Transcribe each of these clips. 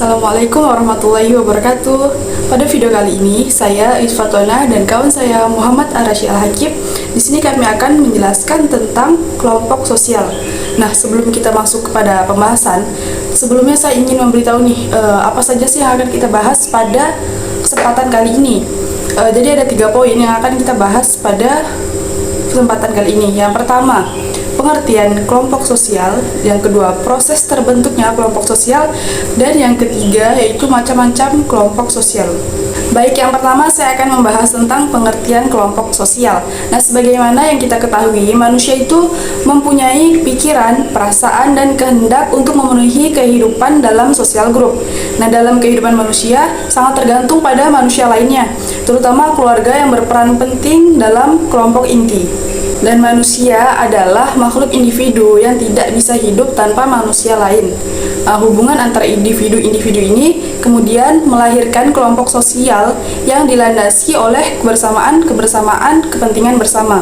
Assalamualaikum warahmatullahi wabarakatuh. Pada video kali ini, saya Isfatona dan kawan saya Muhammad Arashi Al-Hakim. Di sini kami akan menjelaskan tentang kelompok sosial. Nah, sebelum kita masuk kepada pembahasan, sebelumnya saya ingin memberitahu nih, apa saja sih yang akan kita bahas pada kesempatan kali ini. Jadi ada 3 poin yang akan kita bahas pada kesempatan kali ini. Yang pertama, pengertian kelompok sosial, yang kedua proses terbentuknya kelompok sosial, dan yang ketiga yaitu macam-macam kelompok sosial. Baik, yang pertama saya akan membahas tentang pengertian kelompok sosial. Nah, sebagaimana yang kita ketahui, manusia itu mempunyai pikiran, perasaan, dan kehendak untuk memenuhi kehidupan dalam sosial grup. Nah, dalam kehidupan manusia sangat tergantung pada manusia lainnya, terutama keluarga yang berperan penting dalam kelompok inti. Dan manusia adalah makhluk individu yang tidak bisa hidup tanpa manusia lain. Hubungan antara individu-individu ini kemudian melahirkan kelompok sosial yang dilandasi oleh kebersamaan kepentingan bersama.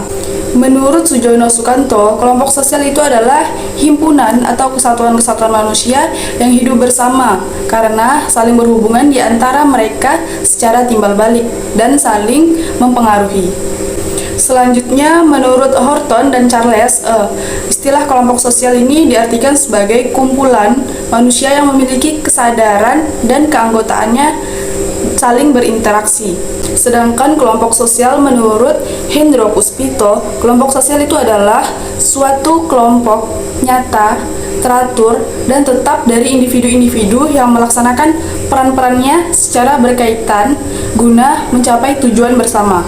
Menurut Sujono Sukanto, kelompok sosial itu adalah himpunan atau kesatuan-kesatuan manusia yang hidup bersama karena saling berhubungan di antara mereka secara timbal balik dan saling mempengaruhi. Selanjutnya, menurut Horton dan Charles, istilah kelompok sosial ini diartikan sebagai kumpulan manusia yang memiliki kesadaran dan keanggotaannya saling berinteraksi. Sedangkan kelompok sosial menurut Hendro Puspito, kelompok sosial itu adalah suatu kelompok nyata, teratur, dan tetap dari individu-individu yang melaksanakan peran-perannya secara berkaitan guna mencapai tujuan bersama.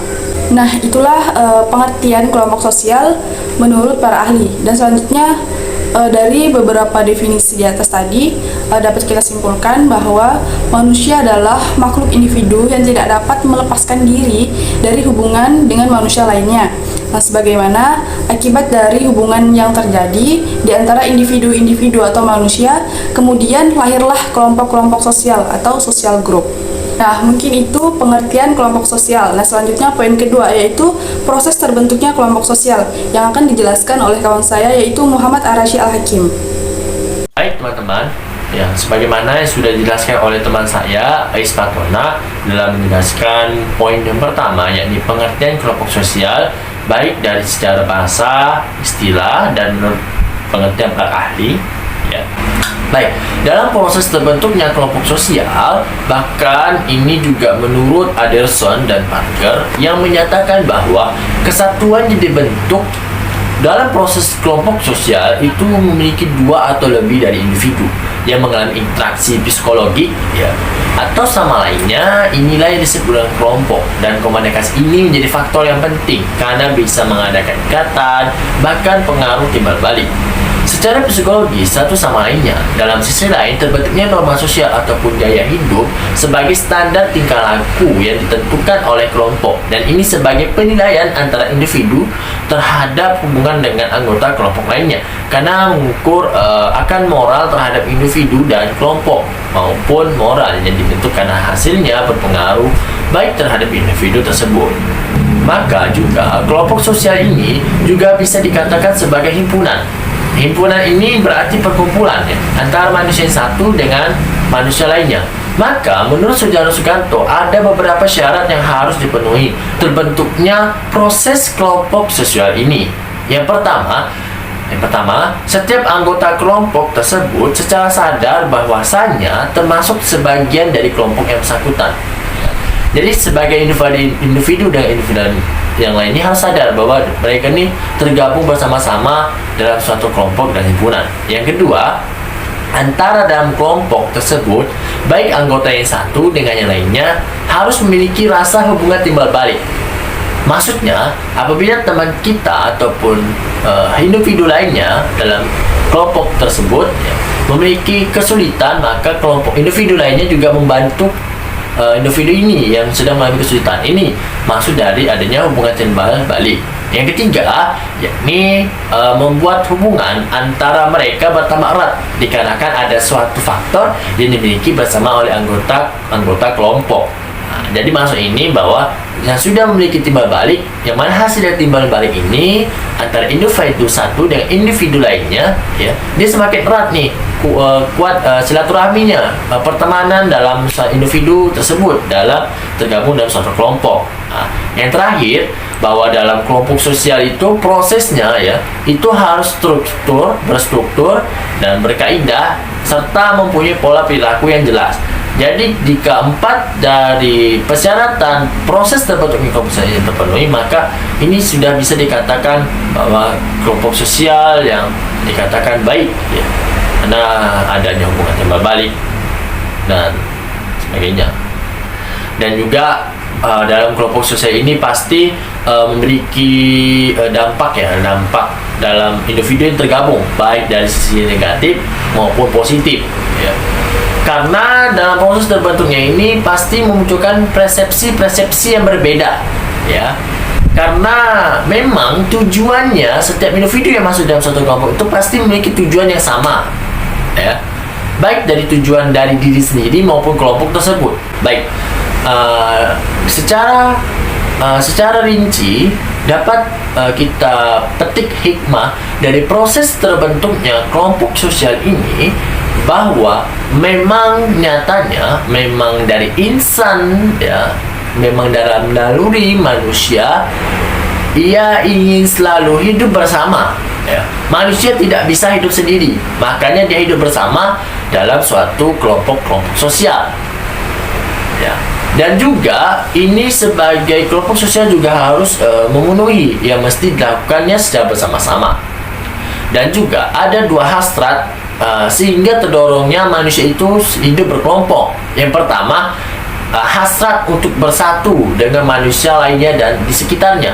Nah, itulah pengertian kelompok sosial menurut para ahli. Dan selanjutnya, dari beberapa definisi di atas tadi, dapat kita simpulkan bahwa manusia adalah makhluk individu yang tidak dapat melepaskan diri dari hubungan dengan manusia lainnya. Nah, sebagaimana akibat dari hubungan yang terjadi di antara individu-individu atau manusia, kemudian lahirlah kelompok-kelompok sosial atau social group. Nah, mungkin itu pengertian kelompok sosial. Nah, selanjutnya poin kedua yaitu proses terbentuknya kelompok sosial yang akan dijelaskan oleh kawan saya yaitu Muhammad Arashi Al-Hakim. Baik teman-teman, ya sebagaimana yang sudah dijelaskan oleh teman saya Ais Fatona dalam menjelaskan poin yang pertama yakni pengertian kelompok sosial baik dari secara bahasa, istilah, dan menurut pengertian para ahli, ya. Baik, dalam proses terbentuknya kelompok sosial, bahkan ini juga menurut Anderson dan Parker yang menyatakan bahwa kesatuan yang dibentuk dalam proses kelompok sosial itu memiliki 2 atau lebih dari individu yang mengalami interaksi psikologi, ya, atau sama lainnya. Inilah yang disebut dengan kelompok, dan komunikasi ini menjadi faktor yang penting karena bisa mengadakan ikatan, bahkan pengaruh timbal balik secara psikologi satu sama lainnya. Dalam sisi lain, terbentuknya norma sosial ataupun gaya hidup sebagai standar tingkah laku yang ditentukan oleh kelompok, dan ini sebagai penilaian antara individu terhadap hubungan dengan anggota kelompok lainnya karena mengukur akan moral terhadap individu dan kelompok maupun moral yang dibentuk karena hasilnya berpengaruh baik terhadap individu tersebut. Maka juga kelompok sosial ini juga bisa dikatakan sebagai himpunan. Himpunan ini berarti perkumpulan, ya, antara manusia yang satu dengan manusia lainnya. Maka menurut Sujono Sukanto ada beberapa syarat yang harus dipenuhi terbentuknya proses kelompok sosial ini. Yang pertama, setiap anggota kelompok tersebut secara sadar bahwasanya termasuk sebagian dari kelompok yang bersangkutan. Jadi sebagai individu dengan individu yang lain ini harus sadar bahwa mereka ini tergabung bersama-sama dalam suatu kelompok dan himpunan. Yang kedua, antara dalam kelompok tersebut, baik anggota yang satu dengan yang lainnya harus memiliki rasa hubungan timbal balik. Maksudnya, apabila teman kita ataupun individu lainnya dalam kelompok tersebut, ya, memiliki kesulitan, maka kelompok individu lainnya juga membantu individu ini yang sedang mengalami kesulitan. Ini maksud dari adanya hubungan timbal balik. Yang ketiga, yakni membuat hubungan antara mereka bertambah erat dikarenakan ada suatu faktor yang dimiliki bersama oleh anggota kelompok. Nah, Jadi maksud ini bahwa yang sudah memiliki timbal balik, yang mana hasil dari timbal balik ini antara individu satu dengan individu lainnya, ya, dia semakin erat nih, kuat silaturahminya, pertemanan dalam individu tersebut dalam tergabung dalam suatu kelompok. Nah, yang terakhir, bahwa dalam kelompok sosial itu prosesnya ya itu harus berstruktur dan berkaidah serta mempunyai pola perilaku yang jelas. Jadi jika 4 dari persyaratan proses terbentuknya kelompok sosial terpenuhi, maka ini sudah bisa dikatakan bahwa kelompok sosial yang dikatakan baik, ya, karena adanya hubungan timbal balik dan sebagainya. Dan juga dalam kelompok sosial ini pasti memiliki dampak dalam individu yang tergabung, baik dari sisi negatif maupun positif, ya. Karena dalam proses terbentuknya ini pasti memunculkan persepsi-persepsi yang berbeda, ya. Karena memang tujuannya setiap individu yang masuk dalam suatu kelompok itu pasti memiliki tujuan yang sama, ya. Baik dari tujuan dari diri sendiri maupun kelompok tersebut. Baik, secara rinci dapat kita petik hikmah dari proses terbentuknya kelompok sosial ini, bahwa memang nyatanya memang dari insan, ya, memang dalam naluri manusia ia ingin selalu hidup bersama, ya. Manusia tidak bisa hidup sendiri, makanya dia hidup bersama dalam suatu kelompok sosial, ya. Dan juga ini sebagai kelompok sosial juga harus memenuhi yang mesti dilakukannya secara bersama-sama. Dan juga ada dua hasrat sehingga terdorongnya manusia itu hidup berkelompok. Yang pertama, hasrat untuk bersatu dengan manusia lainnya dan di sekitarnya.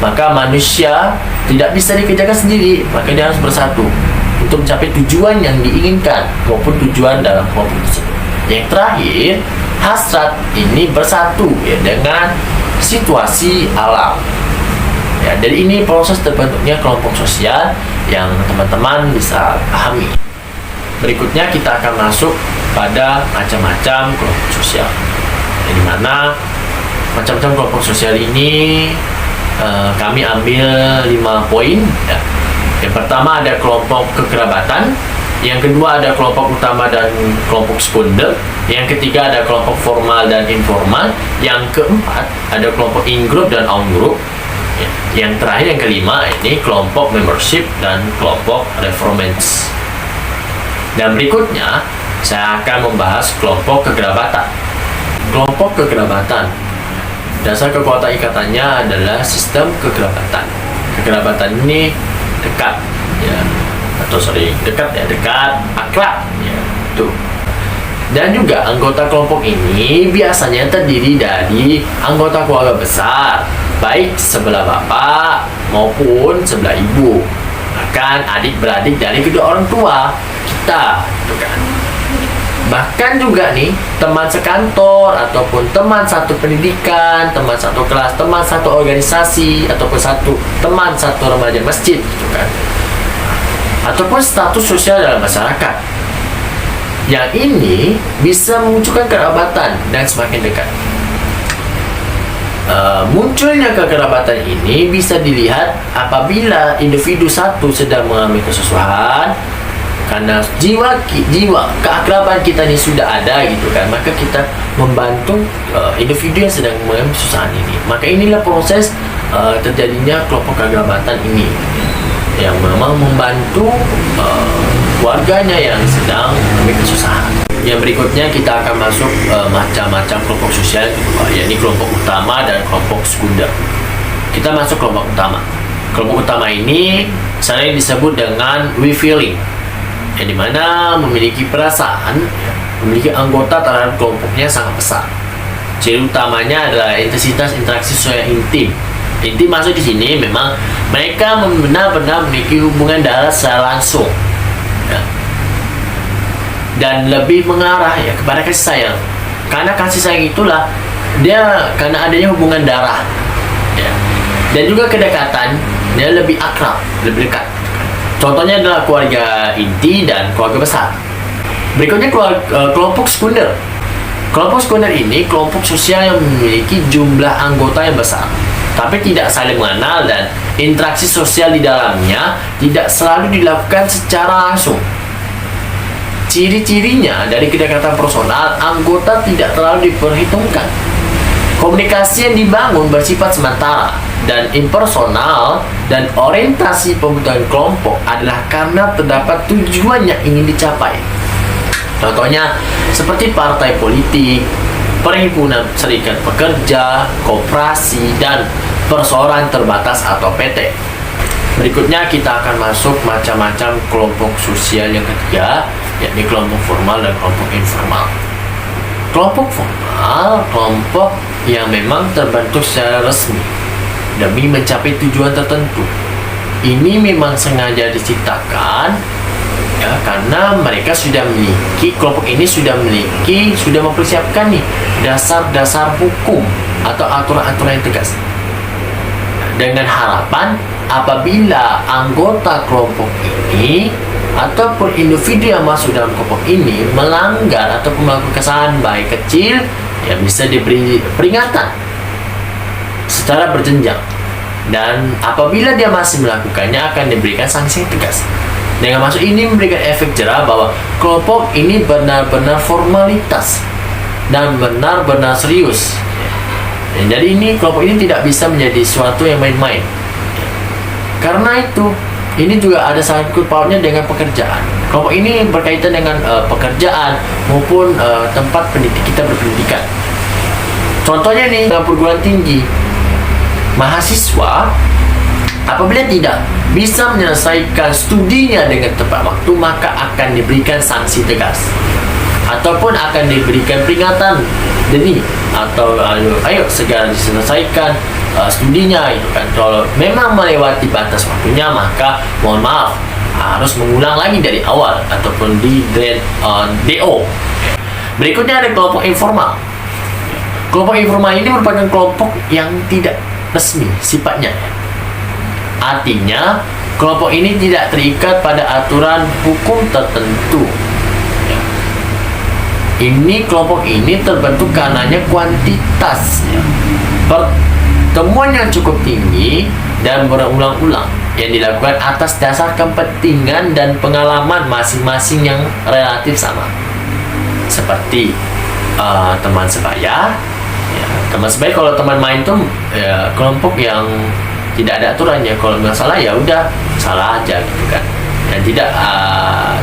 Maka manusia tidak bisa dikerjakan sendiri, maka dia harus bersatu untuk mencapai tujuan yang diinginkan maupun tujuan dalam kelompok tersebut. Yang terakhir, hasrat ini bersatu, ya, dengan situasi alam. Ya, dari ini proses terbentuknya kelompok sosial yang teman-teman bisa pahami. Berikutnya kita akan masuk pada macam-macam kelompok sosial. Di mana macam-macam kelompok sosial ini kami ambil 5 poin, ya. Yang pertama ada kelompok kekerabatan, yang kedua ada kelompok utama dan kelompok sekunder, yang ketiga ada kelompok formal dan informal, yang keempat ada kelompok in-group dan out-group, ya. Yang terakhir, yang kelima, ini kelompok membership dan kelompok reformance. Dan berikutnya saya akan membahas kelompok kekerabatan. Kelompok kekerabatan, dasar kekuatan ikatannya adalah sistem kekerabatan. Kekerabatan ini dekat, ya, atau dekat, akrab, ya, tuh. Dan juga anggota kelompok ini biasanya terdiri dari anggota keluarga besar, baik sebelah bapak maupun sebelah ibu, bahkan adik-beradik dari kedua orang tua kita, gitu kan. Bahkan juga nih teman sekantor ataupun teman satu pendidikan, teman satu kelas, teman satu organisasi, ataupun teman satu remaja masjid, gitu kan. Ataupun status sosial dalam masyarakat. Yang ini bisa memunculkan kerabatan dan semakin dekat. Munculnya kekerabatan ini bisa dilihat apabila individu satu sedang mengalami kesusahan, karena jiwa keakraban kita ini sudah ada, gitu kan, maka kita membantu individu yang sedang mengalami kesusahan ini. Maka inilah proses terjadinya kelompok kekerabatan ini, yang memang membantu warganya yang sedang mengalami kesusahan. Yang berikutnya kita akan masuk macam-macam kelompok sosial, yakni kelompok utama dan kelompok sekunder. Kita masuk kelompok utama. Kelompok utama ini sering disebut dengan we feeling, yang dimana memiliki perasaan, memiliki anggota terhadap kelompoknya sangat besar. Ciri utamanya adalah intensitas interaksi sosial yang intim. Intim masuk di sini memang mereka benar-benar memiliki hubungan darah secara langsung, ya, dan lebih mengarah, ya, kepada kasih sayang. Karena kasih sayang itulah dia karena adanya hubungan darah, ya, dan juga kedekatan, dia lebih akrab, lebih dekat. Contohnya adalah keluarga inti dan keluarga besar. Berikutnya kelompok sekunder. Kelompok sekunder ini kelompok sosial yang memiliki jumlah anggota yang besar, tapi tidak saling mengenal dan interaksi sosial di dalamnya tidak selalu dilakukan secara langsung. Ciri-cirinya dari kedekatan personal, anggota tidak terlalu diperhitungkan. Komunikasi yang dibangun bersifat sementara dan impersonal, dan orientasi pembentukan kelompok adalah karena terdapat tujuan yang ingin dicapai. Contohnya seperti partai politik, perhimpunan serikat pekerja, koperasi, dan perseorangan terbatas atau PT. Berikutnya kita akan masuk macam-macam kelompok sosial yang ketiga, yakni kelompok formal dan kelompok informal. Kelompok formal, kelompok yang memang terbentuk secara resmi demi mencapai tujuan tertentu. Ini memang sengaja diciptakan ya, karena mereka sudah memiliki, kelompok ini sudah mempersiapkan nih dasar-dasar hukum atau aturan-aturan yang tegas, dengan harapan apabila anggota kelompok ini ataupun individu yang masuk dalam kelompok ini melanggar atau melakukan kesalahan baik kecil, ya bisa diberi peringatan secara berjenjang, dan apabila dia masih melakukannya akan diberikan sanksi yang tegas. Dengan masuk ini memberikan efek jerah bahwa kelompok ini benar-benar formalitas dan benar-benar serius. Jadi ini kelompok ini tidak bisa menjadi sesuatu yang main-main. Karena itu, ini juga ada sangkut pautnya dengan pekerjaan. Kelompok ini berkaitan dengan pekerjaan maupun tempat kita berpendidikan. Contohnya nih, dalam perguruan tinggi, mahasiswa apabila tidak bisa menyelesaikan studinya dengan tepat waktu, maka akan diberikan sanksi tegas ataupun akan diberikan peringatan dini, atau ayo segera diselesaikan studinya itu kan. Kalau memang melewati batas waktunya, maka mohon maaf harus mengulang lagi dari awal ataupun di DO. Berikutnya ada kelompok informal. Kelompok informal ini merupakan kelompok yang tidak resmi sifatnya. Artinya kelompok ini tidak terikat pada aturan hukum tertentu. Ini kelompok ini terbentuk karenanya kuantitasnya. Pertemuan yang cukup tinggi dan berulang-ulang yang dilakukan atas dasar kepentingan dan pengalaman masing-masing yang relatif sama. Seperti teman sebaya. Ya, teman sebaya, kalau teman main tuh ya, kelompok yang tidak ada aturannya. Kalau nggak salah ya udah salah aja gitu kan. Dan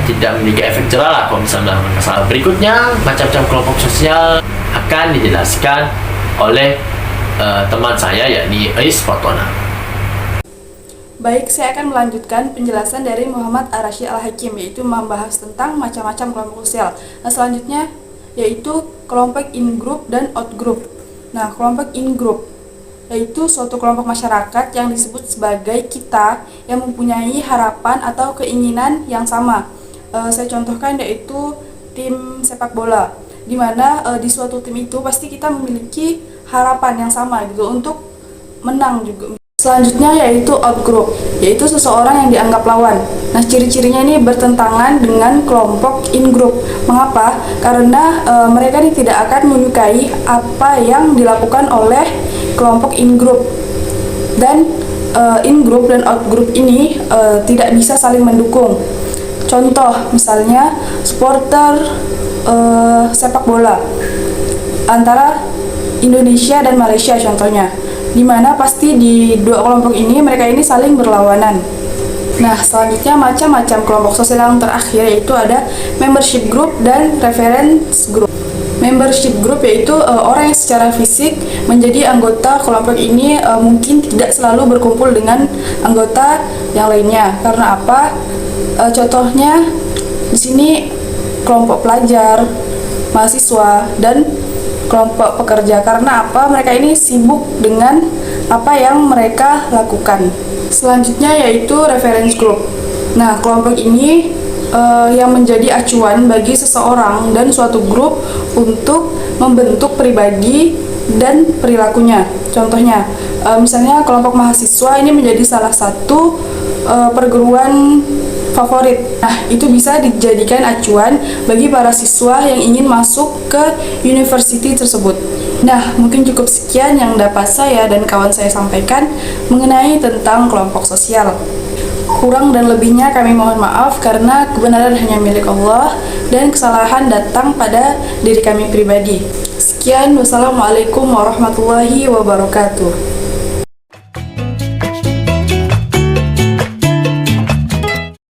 tidak memiliki efek jerah lah kalau misalnya melakukan kesalahan. Berikutnya macam-macam kelompok sosial akan dijelaskan oleh teman saya, yakni Ais Fatona. Baik, saya akan melanjutkan penjelasan dari Muhammad Ar-Rasyid Al-Hakim, yaitu membahas tentang macam-macam kelompok sosial. Nah, selanjutnya yaitu kelompok in-group dan out-group. Nah, kelompok in-group yaitu suatu kelompok masyarakat yang disebut sebagai kita yang mempunyai harapan atau keinginan yang sama. Saya contohkan yaitu tim sepak bola, di mana di suatu tim itu pasti kita memiliki harapan yang sama gitu untuk menang juga. Selanjutnya yaitu out-group, yaitu seseorang yang dianggap lawan. Nah, ciri-cirinya ini bertentangan dengan kelompok in-group. Mengapa? Karena mereka ini tidak akan menyukai apa yang dilakukan oleh kelompok in-group. Dan in-group dan out-group ini tidak bisa saling mendukung. Contoh misalnya supporter sepak bola antara Indonesia dan Malaysia contohnya, di mana pasti di dua kelompok ini mereka ini saling berlawanan. Nah, selanjutnya macam-macam kelompok sosial yang terakhir yaitu ada membership group dan reference group. Membership group yaitu orang yang secara fisik menjadi anggota kelompok ini mungkin tidak selalu berkumpul dengan anggota yang lainnya. Karena apa? Contohnya di sini kelompok pelajar, mahasiswa, dan kelompok pekerja. Karena apa? Mereka ini sibuk dengan apa yang mereka lakukan. Selanjutnya yaitu reference group. Nah, kelompok ini yang menjadi acuan bagi seseorang dan suatu grup untuk membentuk pribadi dan perilakunya. Contohnya, misalnya kelompok mahasiswa ini menjadi salah satu perguruan favorit. Nah, itu bisa dijadikan acuan bagi para siswa yang ingin masuk ke university tersebut. Nah, mungkin cukup sekian yang dapat saya dan kawan saya sampaikan mengenai tentang kelompok sosial. Kurang dan lebihnya kami mohon maaf karena kebenaran hanya milik Allah dan kesalahan datang pada diri kami pribadi. Sekian, wassalamualaikum warahmatullahi wabarakatuh.